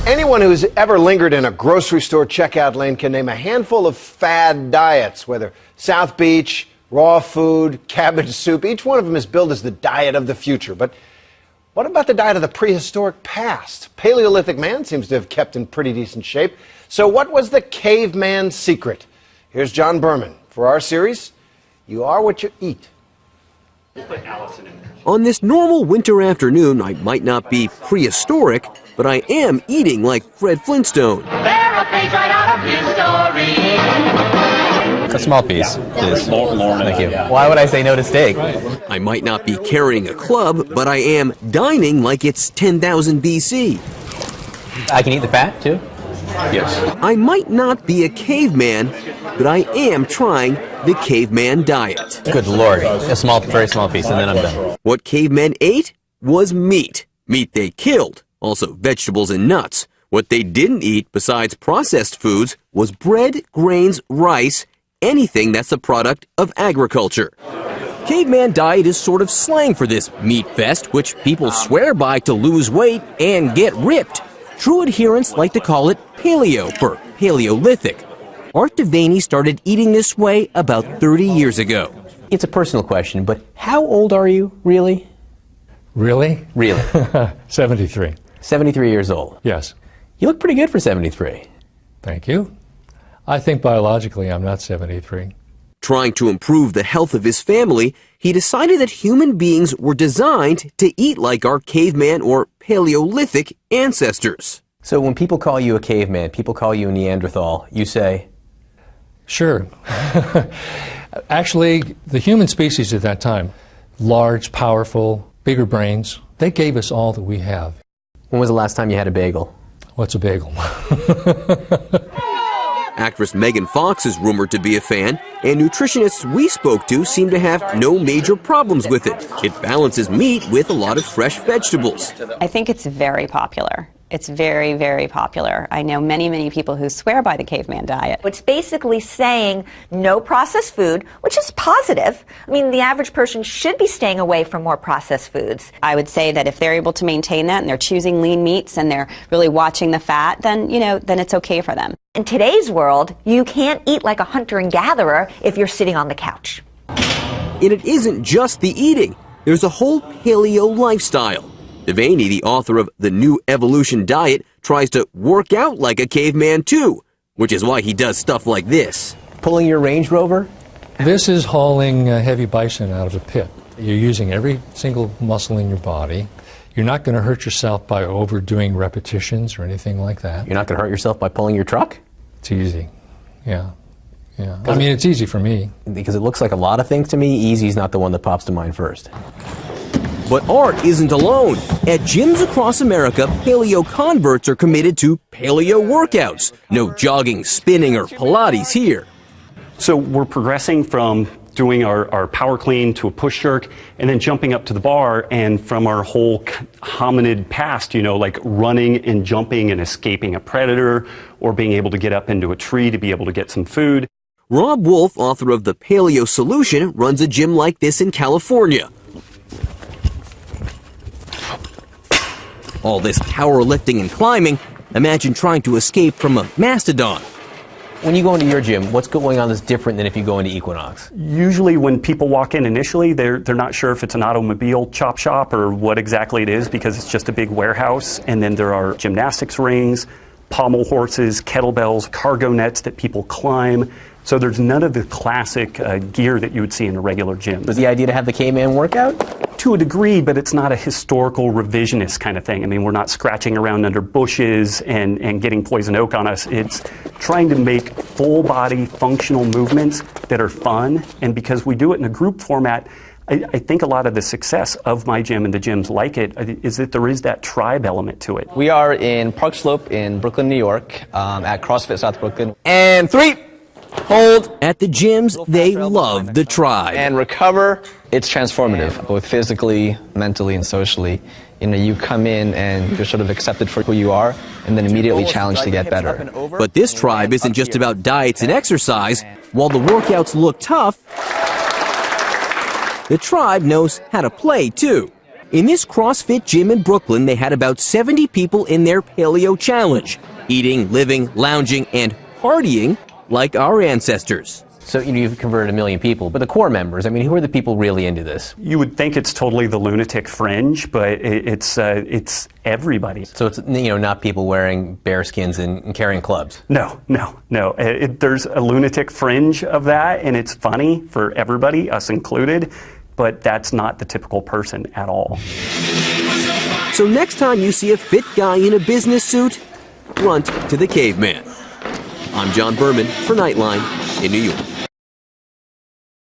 Anyone who's ever lingered in a grocery store checkout lane can name a handful of fad diets, whether South Beach, raw food, cabbage soup. Each one of them is billed as the diet of the future. But what about the diet of the prehistoric past? Paleolithic man seems to have kept in pretty decent shape. So what was the caveman secret? Here's John Berman for our series, You Are What You Eat. On this normal winter afternoon, I might not be prehistoric, but I am eating like Fred Flintstone. They're a page right out of history. A small piece, please. Thank you. Why would I say no to steak? I might not be carrying a club, but I am dining like it's 10,000 BC. I can eat the fat, too? Yes. I might not be a caveman, but I am trying the caveman diet. Good Lord. A small, very small piece, and then I'm done. What cavemen ate was meat. Meat they killed. Also vegetables and nuts. What they didn't eat, besides processed foods, was bread, grains, rice, anything that's a product of agriculture. Caveman diet is sort of slang for this meat fest, which people swear by to lose weight and get ripped. True adherents like to call it paleo for Paleolithic. Art Devaney started eating this way about 30 years ago. It's a personal question, but how old are you, really? Really? Really. 73. 73 years old. Yes. You look pretty good for 73. Thank you. I think biologically I'm not 73. Trying to improve the health of his family, he decided that human beings were designed to eat like our caveman or Paleolithic ancestors. So when people call you a caveman, people call you a Neanderthal, you say? Sure. Actually, the human species at that time, large, powerful, bigger brains, they gave us all that we have. When was the last time you had a bagel? What's a bagel? Actress Megan Fox is rumored to be a fan, and nutritionists we spoke to seem to have no major problems with it. It balances meat with a lot of fresh vegetables. I think it's very popular. It's very, very popular. I know many, many people who swear by the caveman diet. It's basically saying no processed food, which is positive. I mean, the average person should be staying away from more processed foods. I would say that if they're able to maintain that and they're choosing lean meats and they're really watching the fat, then, then it's okay for them. In today's world, you can't eat like a hunter and gatherer if you're sitting on the couch. And it isn't just the eating. There's a whole paleo lifestyle. Devaney, the author of The New Evolution Diet, tries to work out like a caveman too, which is why he does stuff like this. Pulling your Range Rover? This is hauling heavy bison out of a pit. You're using every single muscle in your body. You're not going to hurt yourself by overdoing repetitions or anything like that. You're not going to hurt yourself by pulling your truck? It's easy. Yeah. I mean, it's easy for me. Because it looks like a lot of things to me, easy's not the one that pops to mind first. But Art isn't alone. At gyms across America, paleo converts are committed to paleo workouts. No jogging, spinning, or Pilates here. So we're progressing from doing our power clean to a push jerk, and then jumping up to the bar, and from our whole hominid past, like running and jumping and escaping a predator, or being able to get up into a tree to be able to get some food. Rob Wolf, author of The Paleo Solution, runs a gym like this in California. All this powerlifting and climbing, imagine trying to escape from a mastodon. When you go into your gym, what's going on that's different than if you go into Equinox? Usually when people walk in initially, they're not sure if it's an automobile chop shop or what exactly it is, because it's just a big warehouse. And then there are gymnastics rings, pommel horses, kettlebells, cargo nets that people climb. So there's none of the classic gear that you would see in a regular gym. Was the idea to have the caveman workout? To a degree, but it's not a historical revisionist kind of thing. I mean, we're not scratching around under bushes and getting poison oak on us. It's trying to make full body functional movements that are fun. And because we do it in a group format, I think a lot of the success of my gym and the gyms like it is that there is that tribe element to it. We are in Park Slope in Brooklyn, New York, at CrossFit South Brooklyn. And 3. Hold. At the gyms, they love the tribe. And recover. It's transformative, both physically, mentally, and socially. You come in and you're sort of accepted for who you are, and then immediately challenged to get better. But this tribe isn't just about diets and exercise. While the workouts look tough, the tribe knows how to play too. In this CrossFit gym in Brooklyn, they had about 70 people in their Paleo Challenge, eating, living, lounging, and partying like our ancestors. So you've converted 1 million people, but the core members, I mean, who are the people really into this? You would think it's totally the lunatic fringe, but it's everybody. So it's not people wearing bear skins and carrying clubs. No. There's a lunatic fringe of that, and it's funny for everybody, us included, but that's not the typical person at all. So next time you see a fit guy in a business suit, run to the caveman. I'm John Berman for Nightline in New York.